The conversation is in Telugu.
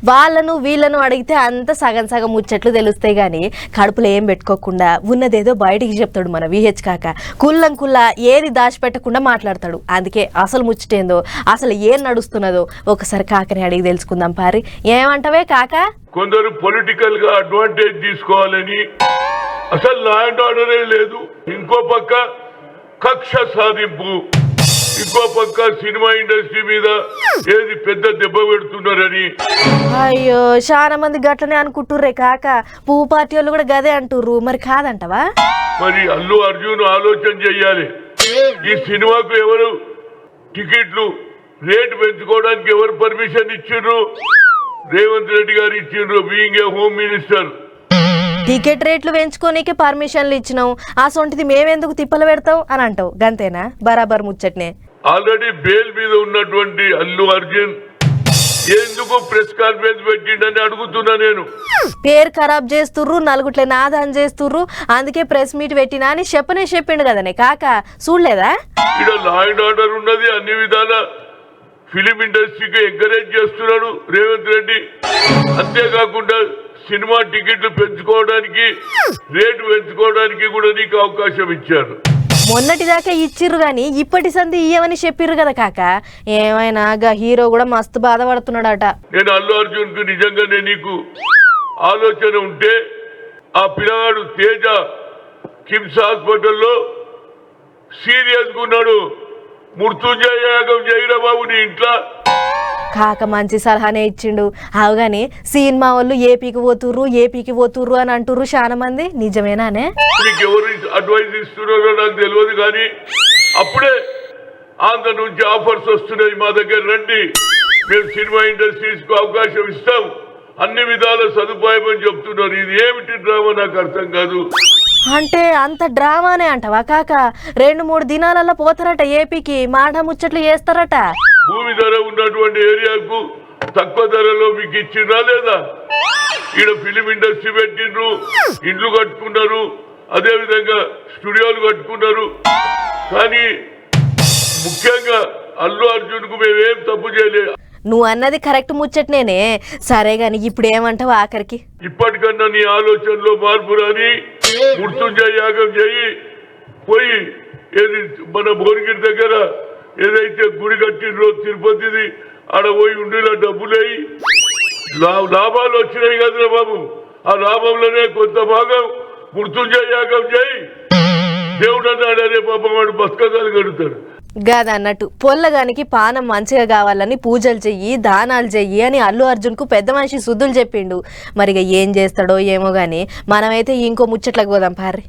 వాళ్ళను వీళ్ళను అడిగితే అంత సగం సగం ముచ్చట్లు తెలుస్తాయి కానీ కడుపులో ఏం పెట్టుకోకుండా ఉన్నదేదో బయటికి చెప్తాడు మన విహెచ్ కాక. కుల్లం కుల్లా ఏది దాచిపెట్టకుండా మాట్లాడతాడు. అందుకే అసలు ముచ్చటేందో అసలు ఏం నడుస్తున్నదో ఒకసారి కాకని అడిగి తెలుసుకుందాం. పారి ఏమంటవే కాక? కొందరు పొలిటికల్ గా అడ్వాంటేజ్ తీసుకోవాలని అసలు లా అండ్ ఆర్డరే లేదు, ఇంకో పక్క కక్ష సాధింపు, ఇంకో పక్క సినిమా ఇండస్ట్రీ మీద ఏది పెద్ద దెబ్బ పెడుతున్నారని. అయ్యో చాలా మంది గట్లనే అనుకుంటుర్రే కాక. పువ్వు పార్టీ వాళ్ళు కూడా గదే అంటుర్రు. మరి కాదంటవా? మరి అల్లు అర్జున్ ఆలోచన చెయ్యాలి. ఈ సినిమాకు ఎవరు టికెట్లు రేటు పెంచుకోవడానికి ఎవరు పర్మిషన్ ఇచ్చిండ్రు? రేవంత్ రెడ్డి గారు ఇచ్చిండ్రు, being a home minister. Ticket రేట్లు పెంచుకోనీకే పర్మిషన్లు ఇచ్చినావు, ఆ సొంటిది మేమెందుకు తిప్పలు పెడతావు అని అంటావు. గంతేనా? బరాబర్ ముచ్చట్నే. ఆల్రెడీ బెయిల్ మీద ఉన్నటువంటి అల్లు అర్జున్ ఎందుకు ప్రెస్ కాన్ఫరెన్స్ పెట్టిండని అడుగుతున్నా నేను. పేరు ఖరాబ్ చేస్తుర్రు, నలుగుట్లే నాదాన్ చేస్తుర్రు, అందుకే ప్రెస్ మీట్ పెట్టినా అని చెప్పిండు కదనే కాక. చూడలేదా? ఇక్కడ లా అండ్ ఆర్డర్ ఉన్నది, అన్ని విధాల ఫిలిం ఇండస్ట్రీకి ఎంకరేజ్ చేస్తున్నాడు రేవంత్ రెడ్డి. అంతేకాకుండా సినిమా టికెట్లు పెంచుకోవడానికి రేటు పెంచుకోవడానికి కూడా నీకు అవకాశం ఇచ్చారు. మొన్నటిదాకా ఇచ్చిర్రు గాని ఇప్పటి సంధి ఇయ్యమని చెప్పిర్రు కదా కాక. ఏమైనా గా హీరో కూడా మస్తు బాధపడుతున్నాడట. నేను అల్లు అర్జున్ కు నిజంగానే నీకు ఆలోచన ఉంటే ఆ పిల్లగాడు తేజ కిమ్స్ హాస్పిటల్లో సీరియస్ గా ఉన్నాడు, మృత్యుంజయ యాగం చేయరా బాబు నీ ఇంట్లో. కాక మంచి సలహానే ఇచ్చిండు. అవగాని సినిమా వాళ్ళు ఏపీకి పోతుర్రు అని అంటుర్రు చాలా మంది. నిజమేనానే? నీకు ఎవరు అడ్వైజ్ ఇస్తున్నారో నాకు తెలియదు కానీ అప్పుడే ఆంధ్ర నుంచి ఆఫర్స్ వస్తున్నాయి, మా దగ్గర రండి, మేము సినిమా ఇండస్ట్రీస్ కు అవకాశం ఇస్తాం, అన్ని విధాల సదుపాయం అని చెప్తున్నారు. ఇది ఏమిటి డ్రామా నాకు అర్థం కాదు. అంటే అంత డ్రామానే అంటవా కాక? 2-3 దినాలలో పోతారట ఏపీకి, మాట ముచ్చట్లు చేస్తారట. భూమి ధర ఉన్నటువంటి ఏరియాకు తక్కువ ధరలో మీకు ఇచ్చినా లేదా? ఈడ ఫిలిం ఇండస్ట్రీ పెట్టిండ్రు, ఇండ్లు కట్టుకున్నారు, అదే విధంగా స్టూడియోలు కట్టుకున్నారు. కానీ ముఖ్యంగా అల్లు అర్జున్ కు మేమేం తప్పు చేయలేదు. నువ్వు అన్నది కరెక్ట్ ముచ్చట్నేనే. సరే గాని ఇప్పుడు ఏమంటావు ఆఖరికి? ఇప్పటికన్నా నీ ఆలోచనలో మార్పు రాని, మృత్యుంజయ యాగం చేయి, పోయి ఏది మన భువనగిరి దగ్గర ఏదైతే గుడి కట్టిండ్రో తిరుపతిది, ఆడ పోయి ఉండిలో డబ్బులేయి లాభాలు వచ్చినాయి కదరా బాబు, ఆ లాభంలోనే కొంత భాగం మృత్యుంజయ యాగం చేయి. దేవుడు అన్నాడు, అరే పాపం వాడు బతకగాలు కడుతాడు. గదన్నట్టు పొల్లగానికి పానం మంచిగా కావాలని పూజలు చెయ్యి, దానాలు చెయ్యి అని అల్లు అర్జున్ కు పెద్ద మనిషి సుద్దులు చెప్పిండు. మరిగా ఏం చేస్తాడో ఏమో గాని మనమైతే ఇంకో ముచ్చట్లకు పోదాం పార్రి.